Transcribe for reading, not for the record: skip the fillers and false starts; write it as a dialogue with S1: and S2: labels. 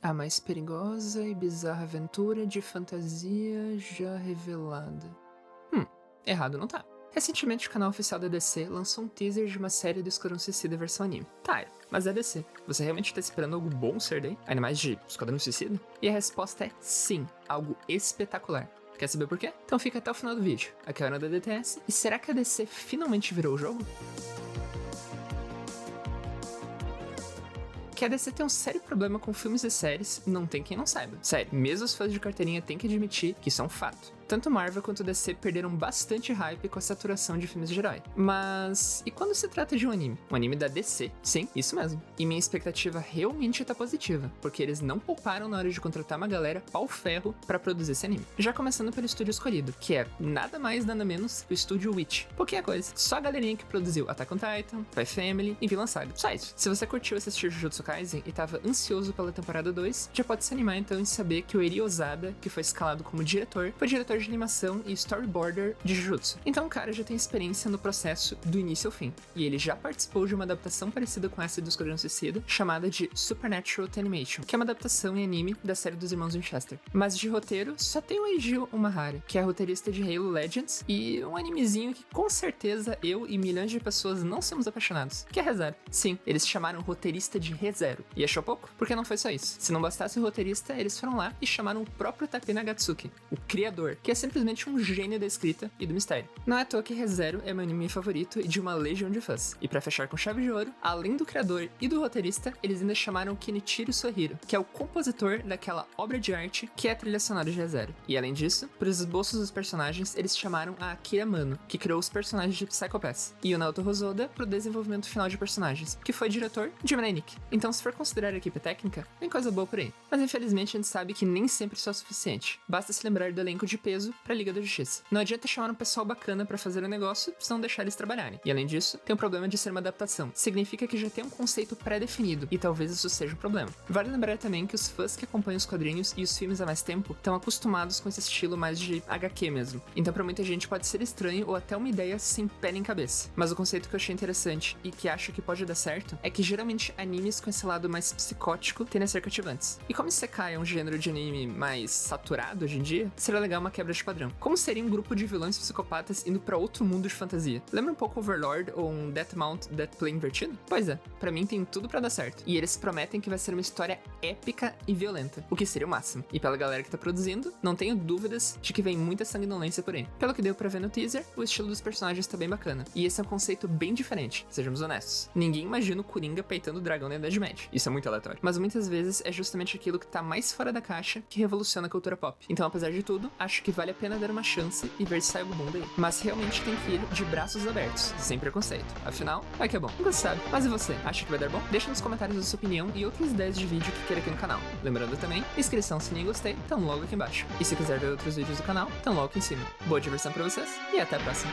S1: A mais perigosa e bizarra aventura de fantasia já revelada. Errado não tá. Recentemente, o canal oficial da DC lançou um teaser de uma série do Esquadrão Suicida versão anime. Tá, mas é DC. Você realmente tá esperando algo bom ser daí? Ainda mais de Esquadrão Suicida? E a resposta é sim, algo espetacular. Quer saber por quê? Então fica até o final do vídeo. Aqui é a Ana da DTS, e será que a DC finalmente virou o jogo? Que a DC tem um sério problema com filmes e séries, não tem quem não saiba. Sério, mesmo os fãs de carteirinha têm que admitir que isso é um fato. Tanto Marvel quanto DC perderam bastante hype com a saturação de filmes de herói. Mas e quando se trata de um anime? Um anime da DC? Sim, isso mesmo. E minha expectativa realmente tá positiva, porque eles não pouparam na hora de contratar uma galera pau-ferro pra produzir esse anime. Já começando pelo estúdio escolhido, que é nada mais nada menos que o estúdio Witch. Pouquinha coisa, só a galerinha que produziu Attack on Titan, Spy Family e Vinland Saga. Só isso. Se você curtiu assistir Jujutsu Kaisen e tava ansioso pela temporada 2, já pode se animar então em saber que o Eri Ozada, que foi escalado como diretor, foi diretor de animação e storyboarder de Jujutsu. Então o cara já tem experiência no processo do início ao fim. E ele já participou de uma adaptação parecida com essa do Esquadrão Suicida, chamada de Supernatural Animation, que é uma adaptação em anime da série dos irmãos Winchester. Mas de roteiro, só tem o Eiji Umahara, que é roteirista de Halo Legends, e um animezinho que com certeza eu e milhões de pessoas não somos apaixonados, que é ReZero. Sim, eles chamaram o roteirista de ReZero. E achou pouco? Porque não foi só isso. Se não bastasse o roteirista, eles foram lá e chamaram o próprio Take Nagatsuki, o criador, que é simplesmente um gênio da escrita e do mistério. Não é à toa que ReZero é meu anime favorito e de uma legião de fãs. E pra fechar com chave de ouro, além do criador e do roteirista, eles ainda chamaram Kenichiro Sohiro, que é o compositor daquela obra de arte que é a trilha sonora de ReZero. E além disso, pros esboços dos personagens, eles chamaram a Akira Mano, que criou os personagens de Psycho Pass, e o Naoto Hosoda pro desenvolvimento final de personagens, que foi diretor de Mirai Nikki. Então, se for considerar a equipe técnica, tem coisa boa por aí. Mas infelizmente a gente sabe que nem sempre isso é o suficiente. Basta se lembrar do elenco de peso pra Liga da Justiça. Não adianta chamar um pessoal bacana pra fazer o negócio, se não deixar eles trabalharem. E além disso, tem o problema de ser uma adaptação. Significa que já tem um conceito pré-definido, e talvez isso seja um problema. Vale lembrar também que os fãs que acompanham os quadrinhos e os filmes há mais tempo estão acostumados com esse estilo mais de HQ mesmo. Então pra muita gente pode ser estranho ou até uma ideia sem pé nem cabeça. Mas o conceito que eu achei interessante e que acho que pode dar certo é que geralmente animes com esse lado mais psicótico tendem a ser cativantes. E como Isekai é um gênero de anime mais saturado hoje em dia, seria legal uma quebra de padrão. Como seria um grupo de vilões psicopatas indo pra outro mundo de fantasia? Lembra um pouco Overlord ou um Deathmount Deathplay invertido? Pois é, pra mim tem tudo pra dar certo. E eles prometem que vai ser uma história épica e violenta, o que seria o máximo. E pela galera que tá produzindo, não tenho dúvidas de que vem muita sanguinolência por aí. Pelo que deu pra ver no teaser, o estilo dos personagens tá bem bacana. E esse é um conceito bem diferente, sejamos honestos. Ninguém imagina o Coringa peitando o dragão na Idade Média. Isso é muito aleatório. Mas muitas vezes é justamente aquilo que tá mais fora da caixa que revoluciona a cultura pop. Então, apesar de tudo, acho que vale a pena dar uma chance e ver se sai algo bom daí. Mas realmente tem que ir de braços abertos, sem preconceito. Afinal, vai que é bom. Nunca se sabe. Mas e você? Acha que vai dar bom? Deixa nos comentários a sua opinião e outras ideias de vídeo que queira aqui no canal. Lembrando também, inscrição, sininho e gostei, estão logo aqui embaixo. E se quiser ver outros vídeos do canal, estão logo aqui em cima. Boa diversão pra vocês e até a próxima.